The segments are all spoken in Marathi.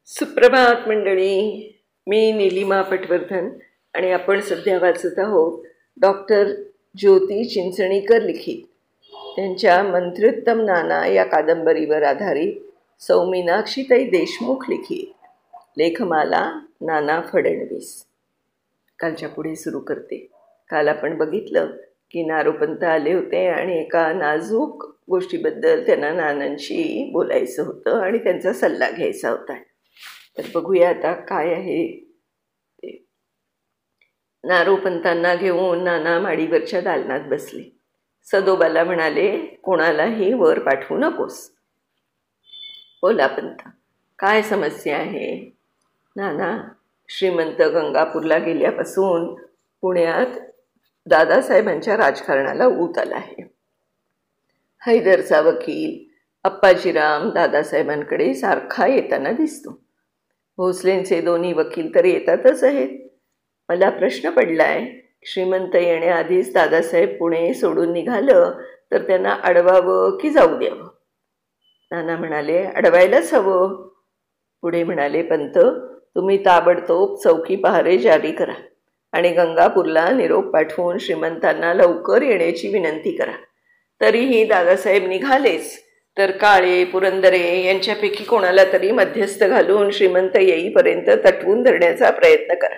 सुप्रभात मंडळी. मी नीलिमा पटवर्धन आणि आपण सध्या वाचत आहोत डॉक्टर ज्योती चिंचणीकर लिखित त्यांच्या मंत्रोत्तम नाना या कादंबरीवर आधारित सौ मीनाक्षीताई देशमुख लिखित लेखमाला नाना फडणवीस. कालच्या पुढे सुरू करते. काल आपण बघितलं की नारोपंत आले होते आणि एका नाजूक गोष्टीबद्दल त्यांना नानांशी बोलायचं होतं आणि त्यांचा सल्ला घ्यायचा होता. तर बघूया आता काय आहे ते. नारोपंतांना घेऊन नाना माडीवरच्या दालनात बसले. सदोबाला म्हणाले, कोणालाही वर पाठवू नकोस. बोला पंत, काय समस्या आहे? नाना, श्रीमंत गंगापूरला गेल्यापासून पुण्यात दादासाहेबांच्या राजकारणाला ऊत आला आहे. हैदरचा वकील अप्पाजीराम दादासाहेबांकडे सारखा येताना दिसतो. भोसलेंचे दोन्ही वकील तर येतातच आहेत. मला प्रश्न पडलाय, श्रीमंत येण्याआधीच दादासाहेब पुणे सोडून निघालं तर त्यांना अडवावं की जाऊ द्यावं? नाना म्हणाले, अडवायलाच हवं. पुढे म्हणाले, पंत, तुम्ही ताबडतोब चौकी पहारे जारी करा आणि गंगापूरला निरोप पाठवून श्रीमंतांना लवकर येण्याची विनंती करा. तरीही दादासाहेब निघालेच तर काळे, पुरंदरे यांच्यापैकी कोणाला तरी मध्यस्थ घालून श्रीमंत येईपर्यंत तटवून धरण्याचा प्रयत्न करा.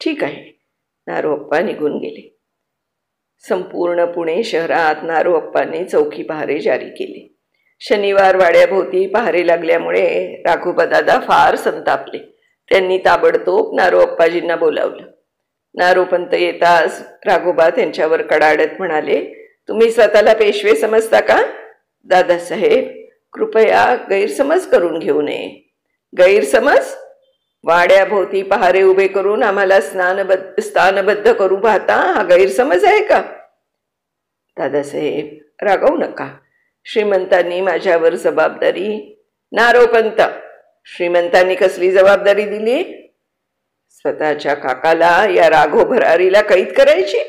ठीक आहे. नारोअप्पा निघून गेले. संपूर्ण पुणे शहरात नारोअप्पांनी चौकी पहारे जारी केले. शनिवार वाड्याभोवती पहारे लागल्यामुळे राघोबादादा फार संतापले. त्यांनी ताबडतोब नारोअप्पाजींना बोलावलं. नारोपंत येताच राघोबा त्यांच्यावर कडाडत म्हणाले, तुम्ही स्वतःला पेशवे समजता का? दादासाहेब, कृपया गैरसमज करून घेऊ नये. गैरसमज? वाड्याभोवती पहारे उभे करून आम्हाला स्थानबद्ध करू पाहता हा गैरसमज आहे का? दादासाहेब, रागावू नका. श्रीमंतांनी माझ्यावर जबाबदारी. नारोपंत, श्रीमंतांनी कसली जबाबदारी दिली? स्वतःच्या काकाला या राघो भरारीला कैद करायची.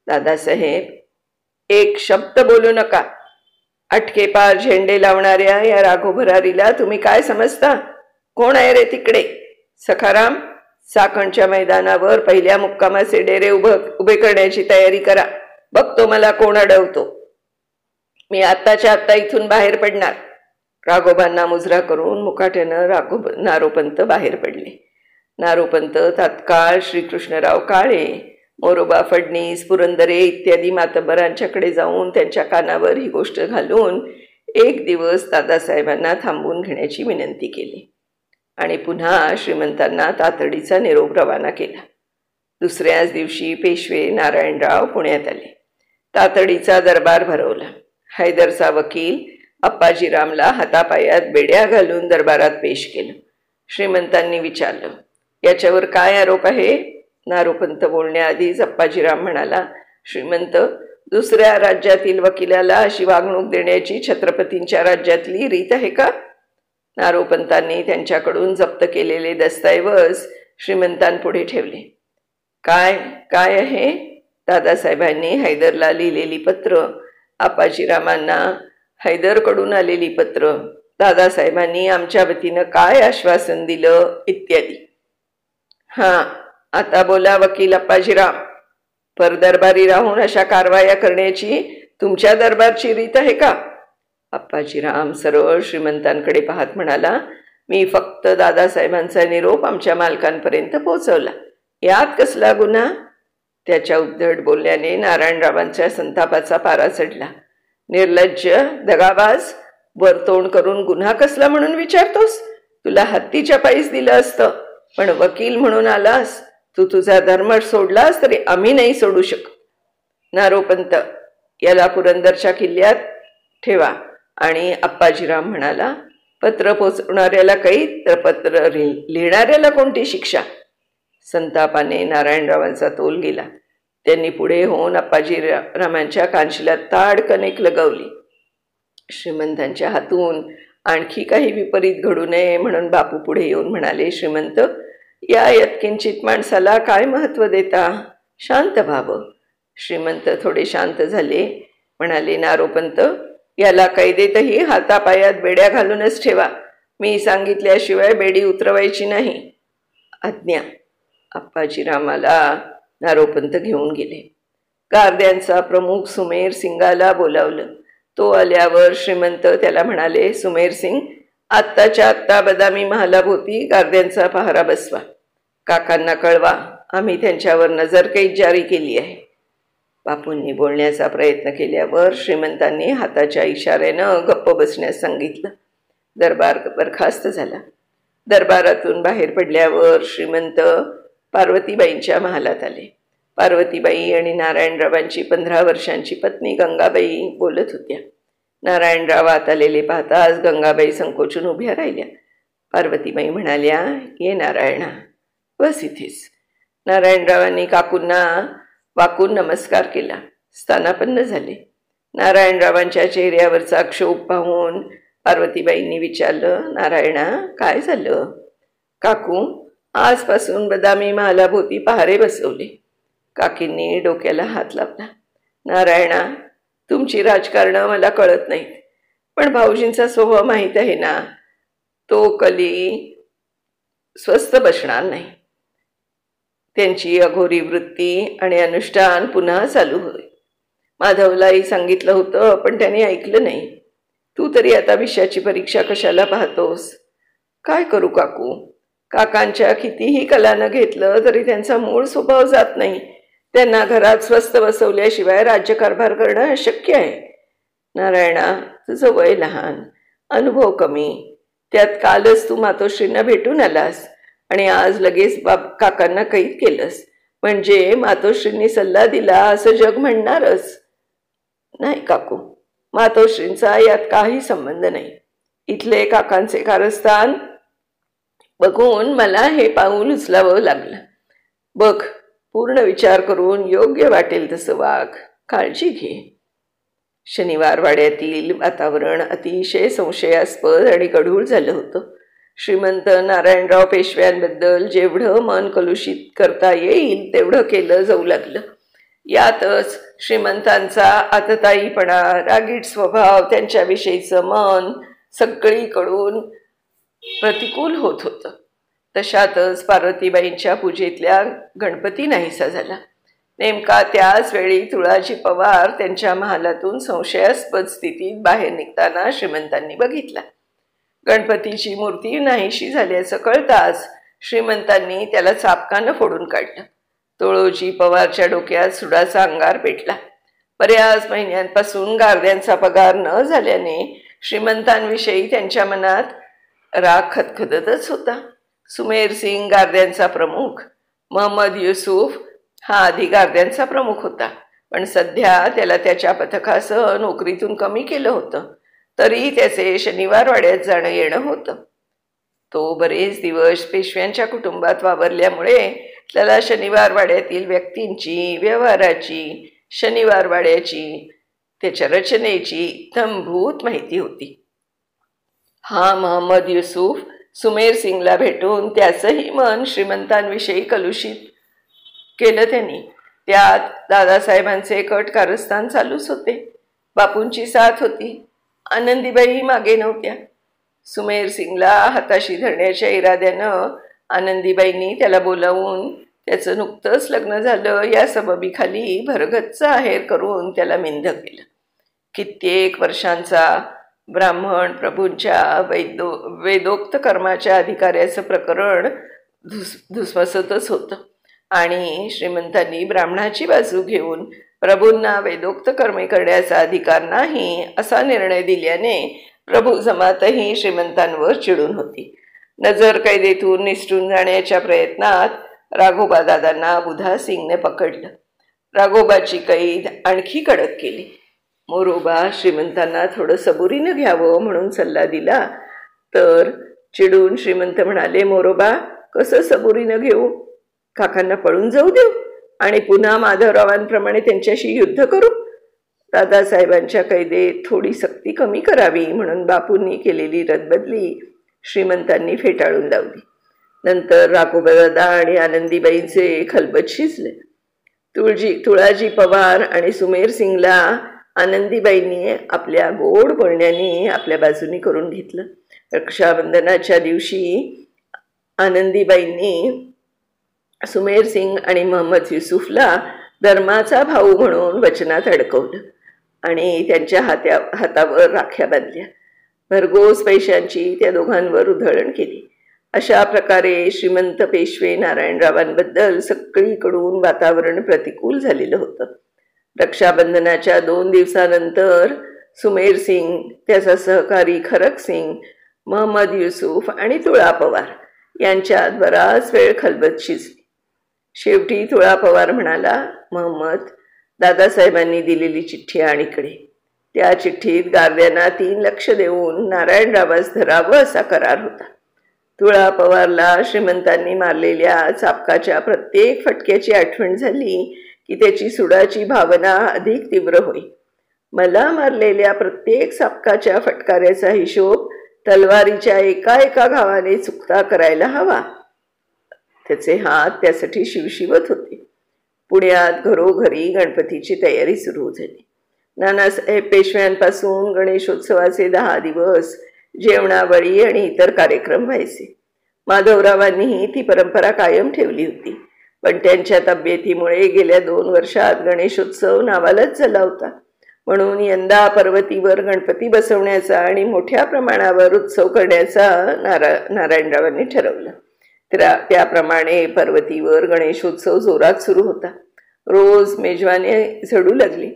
दादासाहेब, एक शब्द बोलू नका. अटकेपार झेंडे लावणाऱ्या या राघो भरारीला तुम्ही काय समजता? कोण आहे रे तिकडे? सखाराम, साखणच्या मैदानावर पहिल्या मुक्कामाचे डेरे उभे करण्याची तयारी करा. बघतो मला कोण अडवतो. मी आत्ताच्या आत्ता इथून बाहेर पडणार. राघोबांना मुजरा करून मुकाट्यानं नारोपंत बाहेर पडले. नारोपंत तात्काळ श्रीकृष्णराव काळे, मोरोबा फडणीस, पुरंदरे इत्यादी मातब्बरांच्याकडे जाऊन त्यांच्या कानावर ही गोष्ट घालून एक दिवस दादासाहेबांना थांबवून घेण्याची विनंती केली आणि पुन्हा श्रीमंतांना तातडीचा निरोप रवाना केला. दुसऱ्याच दिवशी पेशवे नारायणराव पुण्यात आले. तातडीचा दरबार भरवला. हैदरचा वकील अप्पाजीरामला हातापायात बेड्या घालून दरबारात पेश केलं. श्रीमंतांनी विचारलं, याच्यावर काय आरोप आहे? नारोपंत बोलण्याआधीच अप्पाजीराम म्हणाला, श्रीमंत, दुसऱ्या राज्यातील वकिलाला अशी वागणूक देण्याची छत्रपतींच्या राज्यातली रीत आहे का? नारोपंतांनी त्यांच्याकडून जप्त केलेले दस्तऐवज श्रीमंतांपुढे ठेवले. काय काय आहे? दादासाहेबांनी हैदरला लिहिलेली पत्र, अप्पाजीरामांना हैदरकडून आलेली पत्र, दादासाहेबांनी आमच्या वतीनं काय आश्वासन दिलं इत्यादी. हां, आता बोला वकील अप्पाजीराम. परदरबारी राहून अशा कारवाया करण्याची तुमच्या दरबारची रीत आहे का? अप्पाजीराम सरळ श्रीमंतांकडे पाहत म्हणाला, मी फक्त दादासाहेबांचा निरोप आमच्या मालकांपर्यंत पोहोचवला. यात कसला गुन्हा? त्याच्या उद्धट बोलण्याने नारायणरावांच्या संतापाचा पारा चढला. निर्लज्ज, दगाबाज, वरतोंड करून गुन्हा कसला म्हणून विचारतोस? तुला हत्तीच्या पायीच दिलं असतं, पण वकील म्हणून आलास. तू तुझा धर्म सोडलास तरी आम्ही नाही सोडू शकत. नारोपंत, याला पुरंदरच्या किल्ल्यात ठेवा. आणि अप्पाजीराम म्हणाला, पत्र पोचवणाऱ्याला कैद तर पत्र लिहिणाऱ्याला कोणती शिक्षा? संतापाने नारायणरावांचा तोल गेला. त्यांनी पुढे होऊन अप्पाजीरामांच्या कानशिलात ताडकन एक लगवली. श्रीमंतांच्या हातून आणखी काही विपरीत घडू नये म्हणून बापू पुढे येऊन म्हणाले, श्रीमंत, या यत्किंचित माणसाला काय महत्व देता? शांत व्हावं. श्रीमंत थोडे शांत झाले. म्हणाले, नारोपंत, याला कैदेतही हातापायात बेड्या घालूनच ठेवा. मी सांगितल्याशिवाय बेडी उतरवायची नाही. आज्ञा. आप्पाजीरामाला नारोपंत घेऊन गेले. गारद्यांचा प्रमुख सुमेर सिंगाला बोलावलं. तो आल्यावर श्रीमंत त्याला म्हणाले, सुमेर सिंग, आत्ताच्या आत्ता बदामी महालाभोवती गारद्यांचा पहारा बसवा. काकांना कळवा, आम्ही त्यांच्यावर नजरकैद जारी केली आहे. बापूंनी बोलण्याचा प्रयत्न केल्यावर श्रीमंतांनी हाताच्या इशाऱ्यानं गप्प बसण्यास सांगितलं. दरबार बरखास्त झाला. दरबारातून बाहेर पडल्यावर श्रीमंत पार्वतीबाईंच्या महालात आले. पार्वतीबाई आणि नारायणरावांची 15 वर्षांची पत्नी गंगाबाई बोलत होत्या. नारायणराव आत आलेले पाहताच गंगाबाई संकोचून उभ्या राहिल्या. पार्वतीबाई म्हणाल्या, ये नारायणा, बस इथेच. नारायणरावांनी काकूंना वाकून नमस्कार केला. स्थानापन्न झाले. नारायणरावांच्या चेहऱ्यावरचा क्षोभ पाहून पार्वतीबाईंनी विचारलं, नारायणा, काय झालं? काकू, आजपासून बदामी महालाभोवती पहारे बसवले. काकींनी डोक्याला हात लावला. नारायणा, तुमची राजकारणं मला कळत नाहीत, पण भाऊजींचा स्वभाव माहीत आहे ना, तो कली स्वस्थ बसणार नाही. त्यांची अघोरी वृत्ती आणि अनुष्ठान पुन्हा चालू होईल. माधवलाही सांगितलं होतं, पण त्याने ऐकलं नाही. तू तरी आता विषयाची परीक्षा कशाला पाहतोस? काय करू काकू, काकांच्या कितीही कलानं घेतलं तरी त्यांचा मूळ स्वभाव जात नाही. त्यांना घरात स्वस्थ बसवल्याशिवाय राज्यकारभार करणं अशक्य आहे. नारायणा, तुझं वय लहान, अनुभव कमी, त्यात कालच तू मातोश्रींना भेटून आलास आणि आज लगेच काकांना कैद केलंस, म्हणजे मातोश्रींनी सल्ला दिला असं जग म्हणणारच. नाही काकू, मातोश्रींचा यात काही संबंध नाही. इथले काकांचे कारस्थान बघून मला हे पाऊल उचलावं लागलं. बघ, पूर्ण विचार करून योग्य वाटेल तसं वाग, काळजी घे. शनिवार वाड्यातील वातावरण अतिशय संशयास्पद आणि गढूळ झालं होतं. श्रीमंत नारायणराव पेशव्यांबद्दल जेवढं मन कलुषित करता येईल तेवढं केलं जाऊ लागलं. यातच श्रीमंतांचा आतताईपणा, रागीट स्वभाव, त्यांच्याविषयीचं मन सगळीकडून प्रतिकूल होत होतं. तशातच पार्वतीबाईंच्या पूजेतल्या गणपती नाहीसा झाला. नेमका त्याच वेळी तुळाजी पवार त्यांच्या महालातून संशयास्पद स्थितीत बाहेर निघताना श्रीमंतांनी बघितला. गणपतीची मूर्ती नाहीशी झाल्याचं कळताच श्रीमंतांनी त्याला चापकानं फोडून काढलं. तुळोजी पवारच्या डोक्यात सुडाचा अंगार पेटला. बऱ्याच महिन्यांपासून गारद्यांचा पगार न झाल्याने श्रीमंतांविषयी त्यांच्या मनात राग खदखदतच होता. सुमेर सिंग गारद्यांचा प्रमुख, महम्मद युसूफ हा आधी गारद्यांचा प्रमुख होता, पण सध्या त्याला त्याच्या पथकासह नोकरीतून कमी केलं होतं. तरी त्याचे शनिवार वाड्यात जाणं येणं होतं. तो बरेच दिवस पेशव्यांच्या कुटुंबात वावरल्यामुळे त्याला शनिवार वाड्यातील व्यक्तींची, व्यवहाराची, शनिवार वाड्याची, त्याच्या रचनेची इत्थंभूत माहिती होती. हा महम्मद युसूफ सुमेर सिंगला भेटून त्याचंही मन श्रीमंतांविषयी कलुषित केलं त्यांनी. त्यात दादासाहेबांचे कट कारस्थान चालूच होते. बापूंची साथ होती. आनंदीबाई मागे नव्हत्या. सुमेर सिंगला हाताशी धरण्याच्या इराद्यानं आनंदीबाईंनी त्याला बोलावून त्याचं नुकतंच लग्न झालं या सबबीखाली भरगच्च आहेर करून त्याला मिंध केलं. कित्येक वर्षांचा ब्राह्मण प्रभूंच्या वेदोक्त कर्माच्या अधिकाऱ्याचं प्रकरण धुसफसतच होतं आणि श्रीमंतांनी ब्राह्मणाची बाजू घेऊन प्रभूंना वेदोक्त कर्मे करण्याचा अधिकार नाही असा निर्णय दिल्याने प्रभू जमातही श्रीमंतांवर चिडून होती. नजर कैदेतून निसटून जाण्याच्या प्रयत्नात राघोबा दादांना बुधा सिंगने पकडलं. राघोबाची कैद आणखी कडक केली. मोरोबा श्रीमंतांना थोडं सबुरीनं घ्यावं म्हणून सल्ला दिला तर चिडून श्रीमंत म्हणाले, मोरोबा, कसं सबुरीनं घेऊ? काकांना पळून जाऊ देऊ आणि पुन्हा माधवरावांप्रमाणे त्यांच्याशी युद्ध करू? दादासाहेबांच्या कैदेत थोडी सक्ती कमी करावी म्हणून बापूंनी केलेली रद्दबदली श्रीमंतांनी फेटाळून लावली. नंतर राघोबादादा आणि आनंदीबाईंचे खलबत शिजले. तुळाजी पवार आणि सुमेर सिंगला आनंदीबाईंनी आपल्या गोड बोलण्याने आपल्या बाजूनी करून घेतलं. रक्षाबंधनाच्या दिवशी आनंदीबाईंनी सुमेर सिंग आणि मोहम्मद युसुफला धर्माचा भाऊ म्हणून वचनात अडकवलं आणि त्यांच्या हातावर राख्या बांधल्या. भरघोस पैशांची त्या दोघांवर उधळण केली. अशा प्रकारे श्रीमंत पेशवे नारायणरावांबद्दल सगळीकडून वातावरण प्रतिकूल झालेलं होतं. रक्षाबंधनाच्या 2 दिवसानंतर सुमेर सिंग, त्याचा सहकारी खरक सिंग, मोहम्मद युसुफ आणि तुळा पवार यांच्यात बराच वेळ खलबत शिजली. शेवटी तुळा पवार म्हणाला, मोहम्मद, दादासाहेबांनी दिलेली चिठ्ठी आण इकडे. त्या चिठ्ठीत गारद्यांना 3 लाख देऊन नारायणरावास धरावं असा करार होता. तुळा पवारला श्रीमंतांनी मारलेल्या चापकाच्या प्रत्येक फटक्याची आठवण झाली की त्याची सुडाची भावना अधिक तीव्र होई. मला मारलेल्या प्रत्येक चापकाच्या फटकाऱ्याचा हिशोब तलवारीच्या एका घावाने चुकता करायला हवा. त्याचे हात त्यासाठी शिवशिवत होते. पुण्यात घरोघरी गणपतीची तयारी सुरू झाली. नानासाहेब पेशव्यांपासून गणेशोत्सवाचे 10 दिवस जेवणावळी आणि इतर कार्यक्रम व्हायचे. माधवरावांनीही ती परंपरा कायम ठेवली होती, पण त्यांच्या तब्येतीमुळे गेल्या 2 वर्षात गणेशोत्सव नावालाच झाला होता. म्हणून यंदा पर्वतीवर गणपती बसवण्याचा आणि मोठ्या प्रमाणावर उत्सव करण्याचा नारायणरावांनी ठरवलं. त्याप्रमाणे पर्वतीवर गणेशोत्सव जोरात सुरू होता. रोज मेजवानी झडू लागली.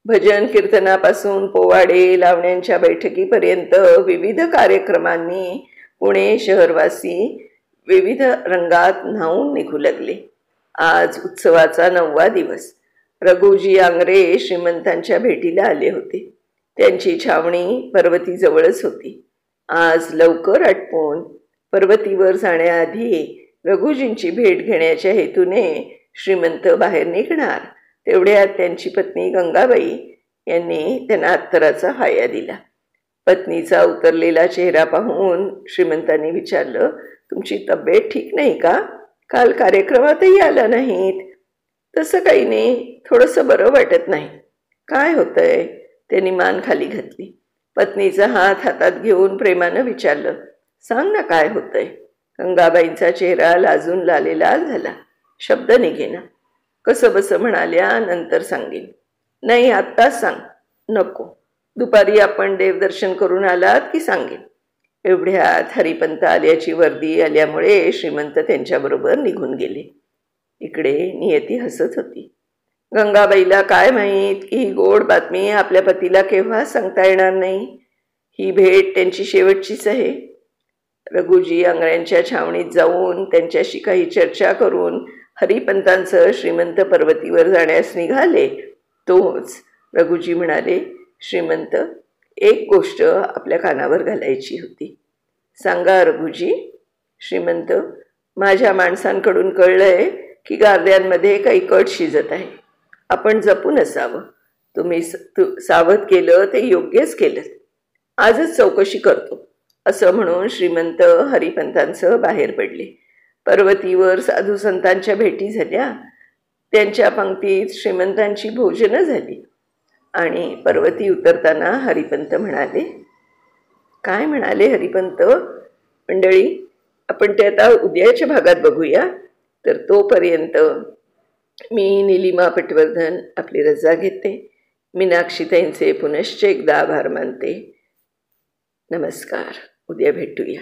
भजन कीर्तनापासून पोवाडे लावण्यांच्या बैठकीपर्यंत विविध कार्यक्रमांनी पुणे शहरवासी विविध रंगात न्हावून निघू लागले. आज उत्सवाचा 9वा दिवस. रघुजी आंग्रे श्रीमंतांच्या भेटीला आले होते. त्यांची छावणी पर्वतीजवळच होती. आज लवकर आटपून पर्वतीवर जाण्याआधी रघुजींची भेट घेण्याच्या हेतूने श्रीमंत बाहेर निघणार. तेवढ्यात त्यांची पत्नी गंगाबाई यांनी त्यांना अत्तराचा हाया दिला. पत्नीचा उतरलेला चेहरा पाहून श्रीमंतांनी विचारलं, तुमची तब्येत ठीक नाही का? काल कार्यक्रमातही आला नाहीत. तसं काही नाही, थोडंसं बरं वाटत नाही. काय होतंय? त्यांनी मान खाली घातली. पत्नीचा हात हातात घेऊन प्रेमानं विचारलं, सांग ना काय होतंय. गंगाबाईंचा चेहरा लाजून लालेलाल झाला. शब्द निघेना. कसं बसं म्हणाल्या, नंतर सांगेन. नाही, आत्ताच सांग. नको, दुपारी आपण देवदर्शन करून आलात की सांगेन. एवढ्यात हरिपंत आल्याची वर्दी आल्यामुळे श्रीमंत त्यांच्याबरोबर निघून गेले. इकडे नियती हसत होती. गंगाबाईला काय माहीत की ही गोड बातमी आपल्या पतीला केव्हा सांगता येणार नाही. ही भेट त्यांची शेवटचीच आहे. रघुजी आंगऱ्यांच्या छावणीत जाऊन त्यांच्याशी काही चर्चा करून हरिपंतांचं श्रीमंत पर्वतीवर जाण्यास निघाले. तोच रघुजी म्हणाले, श्रीमंत, एक गोष्ट आपल्या कानावर घालायची होती. सांगा रघुजी. श्रीमंत, माझ्या माणसांकडून कळलंय की गारद्यांमध्ये काही कट शिजत आहे. आपण जपून असावं. तुम्ही सावध केलं ते योग्यच केलं. आजच चौकशी करतो असं म्हणून श्रीमंत हरिपंतांसह बाहेर पडले. पर्वतीवर साधू संतांच्या भेटी झाल्या. त्यांच्या पंक्तीत श्रीमंतांची भोजनं झाली आणि पर्वती उतरताना हरिपंत म्हणाले. काय म्हणाले हरिपंत? मंडळी, आपण ते आता उद्याच्या भागात बघूया. तर तोपर्यंत मी नीलिमा पटवर्धन आपली रजा घेते. मीनाक्षीताईंचे पुनश्च एकदा आभार मानते. नमस्कार. उद्या भेटूया.